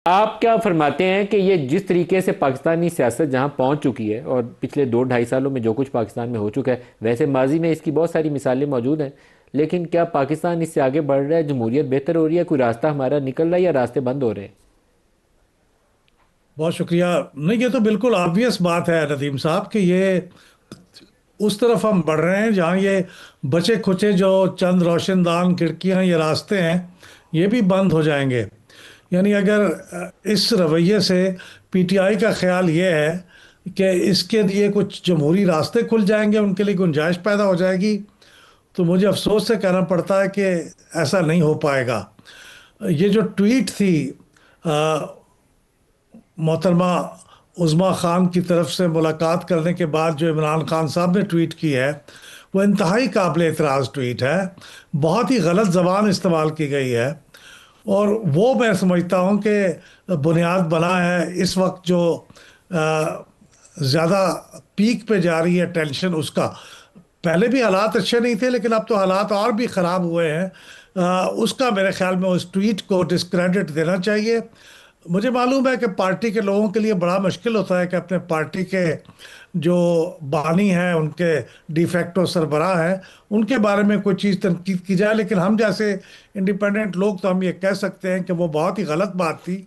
آپ کیا فرماتے ہیں کہ یہ جس طریقے سے پاکستانی سیاست جہاں پہنچ چکی ہے اور پچھلے 2-2.5 سالوں میں جو کچھ پاکستان میں ہو چکا ہے، ویسے ماضی میں اس کی بہت ساری مثالیں موجود ہیں، لیکن کیا پاکستان اس سے آگے بڑھ رہا ہے؟ جمہوریت بہتر ہو رہی ہے؟ کوئی راستہ ہمارا نکل رہا ہے یا راستے بند ہو رہے ہیں؟ بہت شکریہ. نہیں، یہ تو بالکل آبویس بات ہے ندیم صاحب کہ یہ اس طرف ہم بڑھ رہے ہیں جہاں یہ بچے کھچے جو چند روشن دان کھڑکیاں یہ راستے ہیں یہ بھی بند ہو جائیں گے. یعنی اگر اس رویے سے پی ٹی آئی کا خیال یہ ہے کہ اس کے لیے کچھ جمہوری راستے کھل جائیں گے، ان کے لیے گنجائش پیدا ہو جائے گی، تو مجھے افسوس سے کہنا پڑتا ہے کہ ایسا نہیں ہو پائے گا. یہ جو ٹویٹ تھی محترمہ عظما خان کی طرف سے ملاقات کرنے کے بعد جو عمران خان صاحب نے ٹویٹ کی ہے، وہ انتہائی قابل اعتراض ٹویٹ ہے. بہت ہی غلط زبان استعمال کی گئی ہے، اور وہ میں سمجھتا ہوں کہ بنیاد بنا ہے اس وقت جو زیادہ پیک پہ جا رہی ہے ٹینشن اس کا. پہلے بھی حالات اچھے نہیں تھے لیکن اب تو حالات اور بھی خراب ہوئے ہیں. اس کا میرے خیال میں اس ٹویٹ کو ڈسکریڈٹ دینا چاہیے. مجھے معلوم ہے کہ پارٹی کے لوگوں کے لیے بڑا مشکل ہوتا ہے کہ اپنے پارٹی کے جو بانی ہیں، ان کے ڈی فیکٹو سربراہ ہیں، ان کے بارے میں کوئی چیز تنقید کی جائے، لیکن ہم جیسے انڈیپینڈنٹ لوگ تو ہم یہ کہہ سکتے ہیں کہ وہ بہت ہی غلط بات تھی،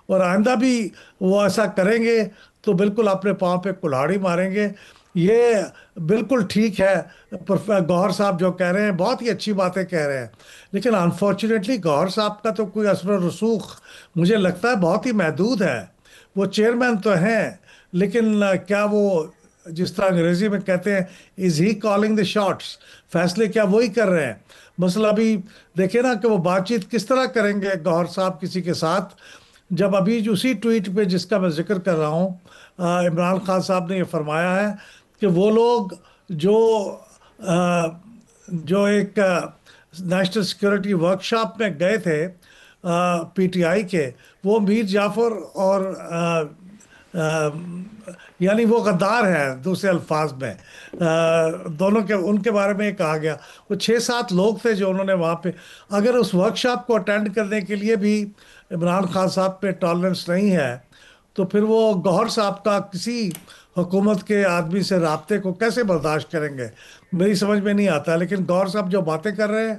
اور آئندہ بھی وہ ایسا کریں گے تو بالکل اپنے پاؤں پہ کلہاڑی ماریں گے. یہ بالکل ٹھیک ہے گوہر صاحب جو کہہ رہے ہیں، بہت ہی اچھی باتیں کہہ رہے ہیں، لیکن انفارچونیٹلی گوہر صاحب کا تو کوئی اثر و رسوخ مجھے لگتا ہے بہت ہی محدود ہے. وہ چیئرمین تو ہیں، لیکن کیا وہ جس طرح انگریزی میں کہتے ہیں از ہی کالنگ دی شاٹس، فیصلے کیا وہی کر رہے ہیں؟ مثلا ابھی دیکھیں نا کہ وہ بات چیت کس طرح کریں گے گوہر صاحب کسی کے ساتھ، جب ابھی اسی ٹویٹ پہ جس کا میں ذکر کر رہا ہوں عمران خان صاحب نے یہ فرمایا ہے کہ وہ لوگ جو جو ایک نیشنل سیکورٹی ورکشاپ میں گئے تھے پی ٹی آئی کے، وہ میر جعفر اور یعنی وہ غدار ہے دوسرے الفاظ میں. دونوں کے ان کے بارے میں کہا گیا وہ 6-7 لوگ تھے جو انہوں نے وہاں پہ، اگر اس ورکشاپ کو اٹینڈ کرنے کے لیے بھی عمران خان صاحب پہ ٹالرنس نہیں ہے تو پھر وہ گوہر صاحب کا کسی حکومت کے آدمی سے رابطے کو کیسے برداشت کریں گے؟ میری سمجھ میں نہیں آتا. لیکن گوہر صاحب جو باتیں کر رہے ہیں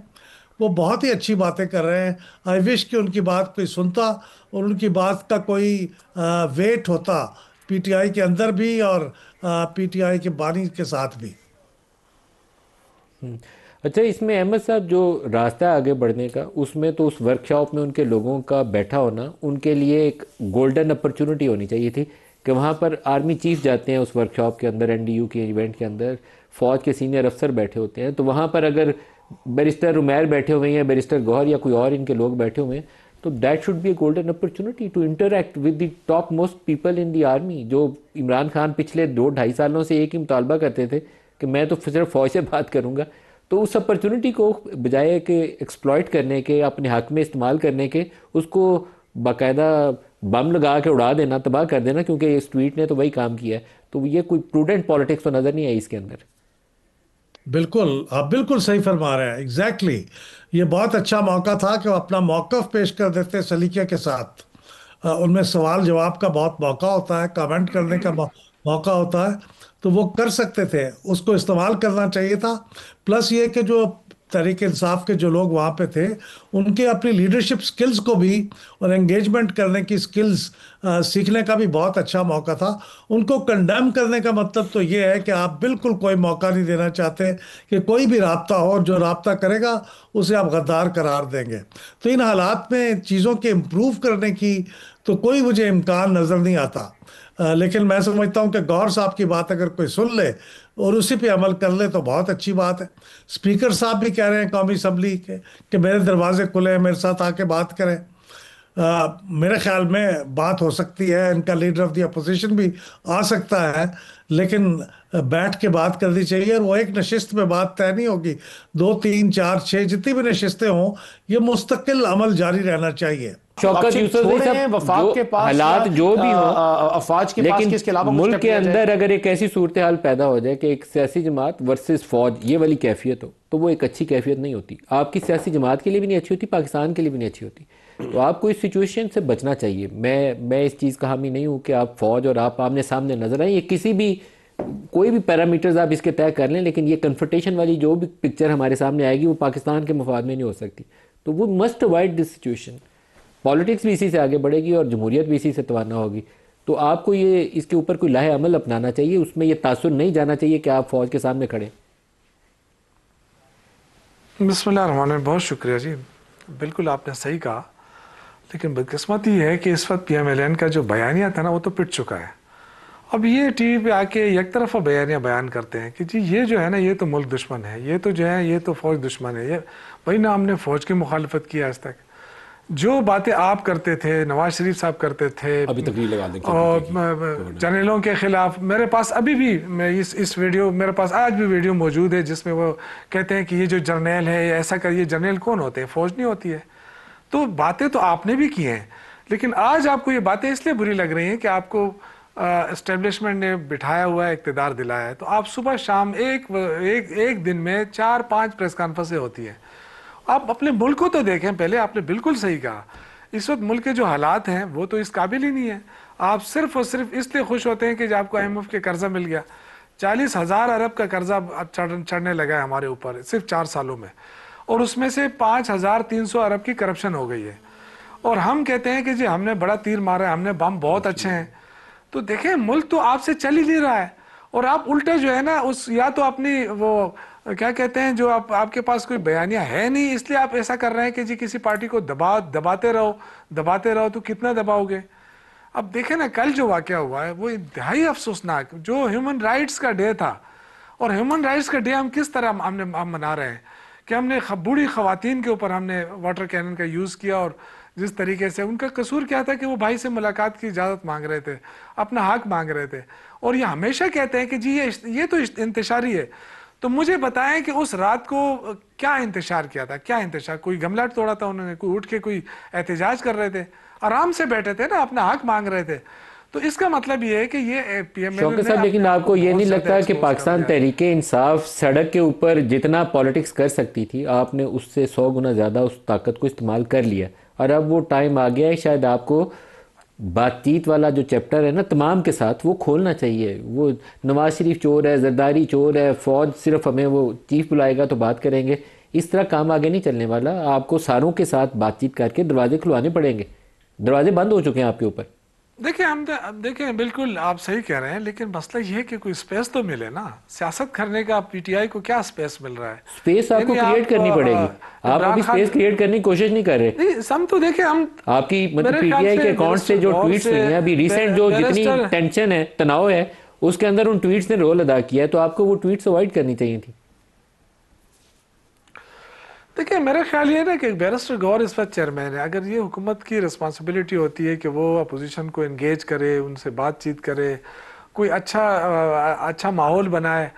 وہ بہت ہی اچھی باتیں کر رہے ہیں. آئی وش کہ ان کی بات کوئی سنتا اور ان کی بات کا کوئی ویٹ ہوتا پی ٹی آئی کے اندر بھی اور پی ٹی آئی کے بانی کے ساتھ بھی. اچھا، اس میں احمد صاحب جو راستہ ہے آگے بڑھنے کا، اس میں تو اس ورکشاپ میں ان کے لوگوں کا بیٹھا ہونا ان کے لیے ایک گولڈن اپرچونٹی ہونی چاہیے تھی کہ وہاں پر آرمی چیف جاتے ہیں اس ورکشاپ کے اندر، این ڈی یو کے ایونٹ کے اندر فوج کے سینئر افسر بیٹھے ہوتے ہیں، تو وہاں پر اگر بیرسٹر عمیر بیٹھے ہوئے ہیں، بیرسٹر گوہر یا کوئی اور ان کے لوگ بیٹھے ہوئے ہیں، تو that should be a golden opportunity to interact with the top most people in the army. جو عمران خان پچھلے 2-2.5 سالوں سے ایک ہی مطالبہ کرتے تھے کہ میں تو صرف فوج سے بات کروں گا، تو اس اپرچونٹی کو بجائے کہ ایکسپلائٹ کرنے کے، اپنے حق میں استعمال کرنے کے، اس کو باقاعدہ بم لگا کے اڑا دینا، تباہ کر دینا، کیونکہ اس ٹویٹ نے تو وہی کام کیا ہے. تو یہ کوئی پروڈنٹ پالیٹکس تو نظر نہیں آئی اس کے اندر. بالکل، آپ بالکل صحیح فرما رہے ہیں. ایگزیکٹلی یہ بہت اچھا موقع تھا کہ وہ اپنا موقف پیش کر دیتے سلیقے کے ساتھ. ان میں سوال جواب کا بہت موقع ہوتا ہے، کامنٹ کرنے کا موقع ہوتا ہے، تو وہ کر سکتے تھے، اس کو استعمال کرنا چاہیے تھا. پلس یہ کہ جو تحریک انصاف کے جو لوگ وہاں پہ تھے ان کے اپنی لیڈرشپ سکلز کو بھی اور انگیجمنٹ کرنے کی سکلز سیکھنے کا بھی بہت اچھا موقع تھا. ان کو کنڈیم کرنے کا مطلب تو یہ ہے کہ آپ بالکل کوئی موقع نہیں دینا چاہتے کہ کوئی بھی رابطہ ہو، جو رابطہ کرے گا اسے آپ غدار قرار دیں گے. تو ان حالات میں چیزوں کے امپروو کرنے کی تو کوئی مجھے امکان نظر نہیں آتا. لیکن میں سمجھتا ہوں کہ گوہر صاحب کی بات اگر کوئی سن لے اور اسی پہ عمل کر لے تو بہت اچھی بات ہے. اسپیکر صاحب بھی کہہ رہے ہیں قومی اسمبلی کے کہ میرے دروازے کھلے ہیں، میرے ساتھ آ کے بات کریں. میرے خیال میں بات ہو سکتی ہے، ان کا لیڈر آف دی اپوزیشن بھی آ سکتا ہے، لیکن بیٹھ کے بات کرنی چاہیے. اور وہ ایک نشست میں بات طے نہیں ہوگی، 2 3 4 6 جتنی بھی نشستیں ہوں، یہ مستقل عمل جاری رہنا چاہیے. شوکت آپشن یوسف چھوڑے ہیں صاحب، جو وفاق کے پاس یا حالات جو بھی ہوں، افواج کے پاس لیکن کہ اس کے علاوہ کچھ ملک سٹیپ کے لیا جائے؟ اندر اگر ایک ایسی صورتحال پیدا ہو جائے کہ ایک سیاسی جماعت ورسز فوج یہ والی کیفیت ہو، تو وہ ایک اچھی کیفیت نہیں ہوتی. آپ کی سیاسی جماعت کے لیے بھی نہیں اچھی ہوتی، پاکستان کے لیے بھی نہیں اچھی ہوتی. تو آپ کو اس سچویشن سے بچنا چاہیے. میں اس چیز کا حامی نہیں ہوں کہ آپ فوج اور آپ آمنے سامنے نظر آئیں. یہ کسی بھی کوئی بھی پیرامیٹرز آپ اس کے طے کر لیں، لیکن یہ کنفرنٹیشن والی جو بھی پکچر ہمارے سامنے آئے گی وہ پاکستان کے مفاد میں نہیں ہو سکتی. تو وہ must avoid this situation. Politics بھی اسی سے آگے بڑھے گی اور جمہوریت بھی اسی سے توانا ہوگی. تو آپ کو یہ اس کے اوپر کوئی لاہ عمل اپنانا چاہیے. اس میں یہ تاثر نہیں جانا چاہیے کہ آپ فوج کے سامنے کھڑے. بسم اللہ الرحمن الرحیم. بہت شکریہ جی، بالکل آپ نے صحیح کہا. لیکن بدقسمت یہ ہے کہ اس وقت پی ایم ایل این کا جو بیانیہ تھا نا وہ تو پٹ چکا ہے. اب یہ ٹی وی پہ آ کے یک طرفہ بیانیہ بیان کرتے ہیں کہ جی یہ جو ہے نا یہ تو ملک دشمن ہے، یہ تو جو ہے یہ تو فوج دشمن ہے. یہ وہی نا، ہم نے فوج کی مخالفت کی آج تک. جو باتیں آپ کرتے تھے، نواز شریف صاحب کرتے تھے ابھی تقریر لگا دیں اور جنرلوں کے خلاف، میرے پاس ابھی بھی میں اس ویڈیو، میرے پاس آج بھی ویڈیو موجود ہے جس میں وہ کہتے ہیں کہ یہ جو جرنیل ہے ایسا کر. یہ جرنیل کون ہوتے ہیں؟ فوج نہیں ہوتی ہے. تو باتیں تو آپ نے بھی کی ہیں، لیکن آج آپ کو یہ باتیں اس لیے بری لگ رہی ہیں کہ آپ کو اسٹیبلشمنٹ نے بٹھایا ہوا ہے، اقتدار دلایا ہے. تو آپ صبح شام ایک دن میں 4-5 پریس کانفرنسیں ہوتی ہیں. آپ اپنے ملک کو تو دیکھیں پہلے. آپ نے بالکل صحیح کہا، اس وقت ملک کے جو حالات ہیں وہ تو اس قابل ہی نہیں ہے. آپ صرف اور صرف اس لیے خوش ہوتے ہیں کہ جب آپ کو آئی ایم ایف کے قرضہ مل گیا. 40,000 ارب کا قرضہ چڑھنے لگا ہے ہمارے اوپر صرف 4 سالوں میں، اور اس میں سے 5,300 ارب کی کرپشن ہو گئی ہے. اور ہم کہتے ہیں کہ جی ہم نے بڑا تیر مارا ہے، ہم نے بم بہت اچھے ہیں. تو دیکھیں ملک تو آپ سے چل ہی نہیں رہا ہے، اور آپ الٹے جو ہے نا اس یا تو اپنی وہ کیا کہتے ہیں جو آپ کے پاس کوئی بیانیہ ہے نہیں، اس لیے آپ ایسا کر رہے ہیں کہ جی کسی پارٹی کو دباتے رہو تو کتنا دباؤ گے. اب دیکھیں نا کل جو واقعہ ہوا ہے وہ انتہائی افسوسناک، جو ہیومن رائٹس کا ڈے تھا. اور ہیومن رائٹس کا ڈے ہم کس طرح ہم منا رہے ہیں کہ ہم نے بوڑھی خواتین کے اوپر ہم نے واٹر کینن کا یوز کیا. اور جس طریقے سے ان کا قصور کیا تھا کہ وہ بھائی سے ملاقات کی اجازت مانگ رہے تھے، اپنا حق مانگ رہے تھے. اور یہ ہمیشہ کہتے ہیں کہ جی یہ تو انتشاری ہے. تو مجھے بتائیں کہ اس رات کو کیا انتشار کیا تھا؟ کیا انتشار؟ کوئی گملہ توڑا تھا انہوں نے؟ کوئی اٹھ کے کوئی احتجاج کر رہے تھے؟ آرام سے بیٹھے تھے نا، اپنا حق مانگ رہے تھے. تو اس کا مطلب یہ ہے کہ یہ پی ایم ایل شوکت نے صاحب، لیکن اپنے آپ آپ کو یہ بہت نہیں زیادہ لگتا کہ ایکسپوز کر پاکستان دیا. تحریک انصاف سڑک کے اوپر جتنا پالیٹکس کر سکتی تھی آپ نے اس سے 100 گنا زیادہ اس طاقت کو استعمال کر لیا، اور اب وہ ٹائم آ گیا ہے شاید آپ کو بات چیت والا جو چیپٹر ہے نا تمام کے ساتھ وہ کھولنا چاہیے. وہ نواز شریف چور ہے، زرداری چور ہے، فوج صرف ہمیں وہ چیف بلائے گا تو بات کریں گے، اس طرح کام آگے نہیں چلنے والا. آپ کو ساروں کے ساتھ بات چیت کر کے دروازے کھلوانے پڑیں گے. دروازے بند ہو چکے ہیں آپ کے اوپر. دیکھیں بالکل آپ صحیح کہہ رہے ہیں، لیکن مسئلہ یہ ہے کہ کوئی سپیس تو ملے نا. سیاست کرنے کا پی ٹی آئی کو کیا سپیس مل رہا ہے؟ سپیس آپ کو کریٹ کرنی پڑے گی. آپ ابھی عمران خان سپیس کریٹ کرنے کی کوشش نہیں کر رہے. نہیں ہم تو دیکھیں ہم آپ کی مطلب میرے پی ٹی خیال آئی کے سے اکاؤنٹ سے بیرسٹر جو غور ٹویٹس سے ہوئی ہیں ابھی ریسنٹ جو جتنی بیرسٹر ٹینشن ہے، تناؤ ہے، اس کے اندر ان ٹویٹس نے رول ادا کیا ہے، تو آپ کو وہ ٹویٹس اوائڈ کرنی چاہیے تھی. دیکھیں میرا خیال یہ ہے نا کہ بیرسٹر غور اس وقت چیئرمین ہے. اگر یہ حکومت کی رسپانسبلٹی ہوتی ہے کہ وہ اپوزیشن کو انگیج کرے، ان سے بات چیت کرے، کوئی اچھا ماحول بنائے.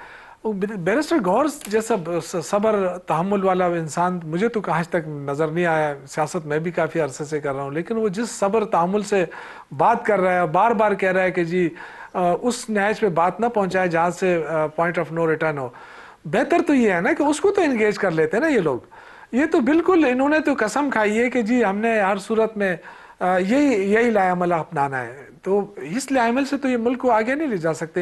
بیرسٹر غور جیسا صبر تحمل والا انسان مجھے تو آج تک نظر نہیں آیا. سیاست میں بھی کافی عرصے سے کر رہا ہوں، لیکن وہ جس صبر تحمل سے بات کر رہا ہے، بار بار کہہ رہا ہے کہ جی اس نہج پہ بات نہ پہنچائے جہاں سے پوائنٹ آف نو ریٹرن ہو. بہتر تو یہ ہے نا کہ اس کو تو انگیج کر لیتے ہیں نا یہ لوگ. یہ تو بالکل انہوں نے تو قسم کھائی ہے کہ جی ہم نے ہر صورت میں یہی لاہ عمل اپنانا ہے. تو اس لاہ عمل سے تو یہ ملک کو آگے نہیں لے جا سکتے.